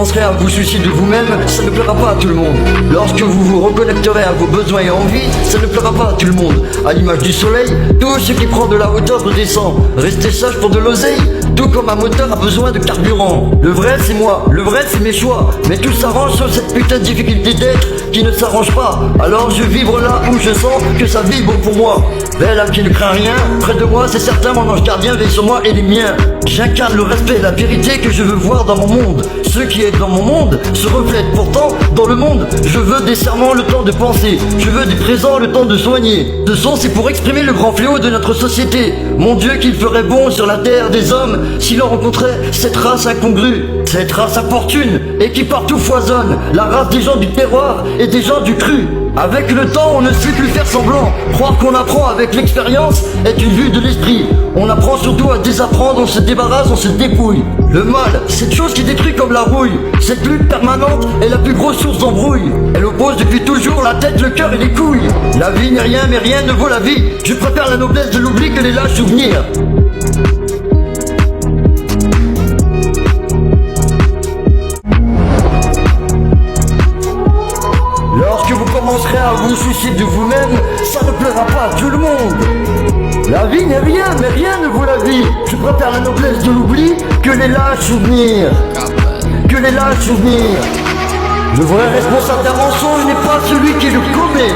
commencerez à vous soucier de vous-même, ça ne plaira pas à tout le monde. Lorsque vous vous reconnecterez à vos besoins et envies, ça ne plaira pas à tout le monde. À l'image du soleil, tout ce qui prend de la hauteur redescend. Restez sage pour de l'oseille, tout comme un moteur a besoin de carburant. Le vrai c'est moi, le vrai c'est mes choix. Mais tout s'arrange sur cette putain de difficulté d'être qui ne s'arrange pas. Alors je vibre là où je sens que ça vibre pour moi. Belle âme qui ne craint rien, près de moi c'est certain mon ange gardien veille sur moi et les miens. J'incarne le respect et la vérité que je veux voir dans mon monde. Ce qui est dans mon monde se reflète pourtant dans le monde. Je veux des serments, le temps de penser. Je veux des présents, le temps de soigner. Ce son c'est pour exprimer le grand fléau de notre société. Mon Dieu qu'il ferait bon sur la terre des hommes si l'on rencontrait cette race incongrue, cette race importune et qui partout foisonne. La race des gens du terroir et des gens du cru. Avec le temps, on ne sait plus faire semblant. Croire qu'on apprend avec l'expérience est une vue de l'esprit. On apprend surtout à désapprendre, on se débarrasse, on se dépouille. Le mal, cette chose qui détruit comme la rouille. Cette lutte permanente est la plus grosse source d'embrouille. Elle oppose depuis toujours la tête, le cœur et les couilles. La vie n'est rien, mais rien ne vaut la vie. Je préfère la noblesse de l'oubli que les lâches souvenirs. Lorsque vous commencerez à vous soucier de vous-même, ça ne plaira pas à tout le monde. La vie n'est rien, mais rien ne vaut la vie. Je préfère la noblesse de l'oubli que les lâches souvenirs. Que les lâches souvenirs. Le vrai responsable d'un mensonge n'est pas celui qui le commet,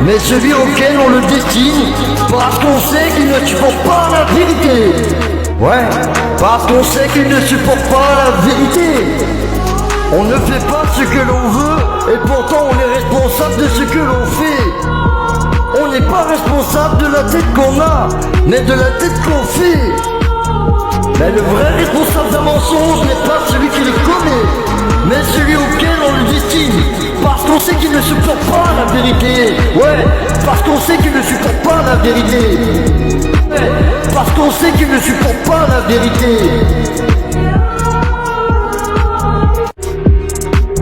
mais celui auquel on le destine, parce qu'on sait qu'il ne supporte pas la vérité. Ouais, parce qu'on sait qu'il ne supporte pas la vérité. On ne fait pas ce que l'on veut, et pourtant on est responsable de ce que l'on fait. On n'est pas responsable de la tête qu'on a, mais de la tête qu'on fait. Mais le vrai responsable d'un mensonge n'est pas celui qui le commet, mais celui auquel on le destine. Parce qu'on sait qu'il ne supporte pas la vérité. Ouais, parce qu'on sait qu'il ne supporte pas la vérité. Ouais, parce qu'on sait qu'il ne supporte pas la vérité.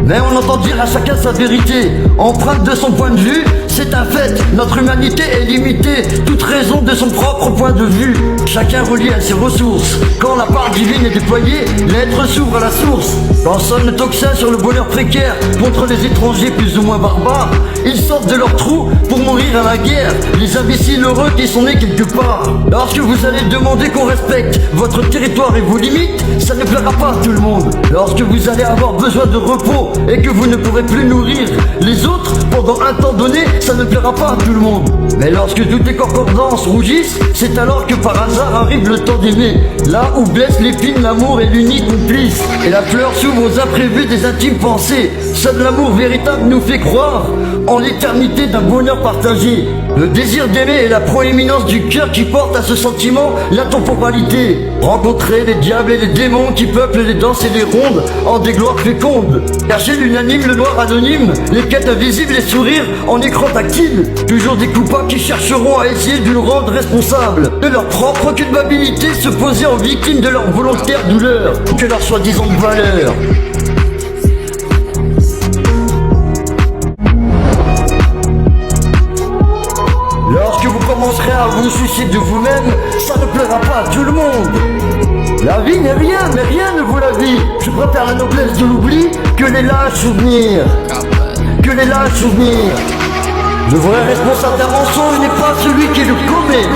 Mais on entend dire à chacun sa vérité, empreinte de son point de vue, c'est un fait, notre humanité est limitée, toute raison de son propre point de vue, chacun relié à ses ressources. Quand la part divine est déployée, l'être s'ouvre à la source. Quand sonne le tocsin sur le bonheur précaire, contre les étrangers plus ou moins barbares, ils sortent de leur trou pour mourir à la guerre, les imbéciles heureux qui sont nés quelque part. Lorsque vous allez demander qu'on respecte votre territoire et vos limites, ça ne plaira pas à tout le monde. Lorsque vous allez avoir besoin de repos et que vous ne pourrez plus nourrir les autres pendant un temps donné, ça ne plaira pas à tout le monde. Mais lorsque toutes les concordances rougissent, c'est alors que par hasard arrive le temps d'aimer. Là où blesse l'épine, l'amour est l'unique complice, et la fleur s'ouvre aux imprévus des intimes pensées. Seul l'amour véritable nous fait croire en l'éternité d'un bonheur partagé. Le désir d'aimer est la proéminence du cœur qui porte à ce sentiment la temporalité. Rencontrer les diables et les démons qui peuplent les danses et les rondes en des gloires fécondes. Cacher l'unanime, le noir anonyme, les quêtes invisibles, les sourires en écran tactile. Toujours des coupables qui chercheront à essayer de nous rendre responsables de leur propre culpabilité, se poser en victime de leur volontaire douleur, que leur soi-disant valeur. Lorsque vous commencerez à vous soucier de vous-même, ça ne plaira pas à tout le monde. La vie n'est rien, mais rien ne vaut la vie. Je préfère la noblesse de l'oubli que les lâches souvenirs. Que les lâches souvenirs. Le vrai responsable d'un mensonge n'est pas celui qui le commet,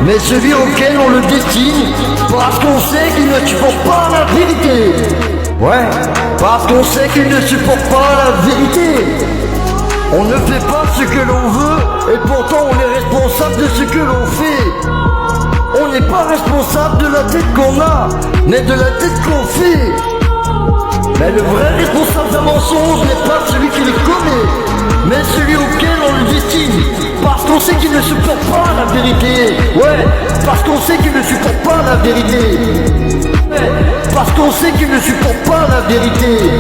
mais celui auquel on le destine, parce qu'on sait qu'il ne supporte pas la vérité. Ouais, parce qu'on sait qu'il ne supporte pas la vérité. On ne fait pas ce que l'on veut, et pourtant on est responsable de ce que l'on fait. On n'est pas responsable de la tête qu'on a, mais de la tête qu'on fait. Mais le vrai responsable d'un mensonge n'est pas celui qui le commet, mais celui auquel on le destine. Parce qu'on sait qu'il ne supporte pas la vérité. Ouais, parce qu'on sait qu'il ne supporte pas la vérité. Ouais, parce qu'on sait qu'il ne supporte pas la vérité.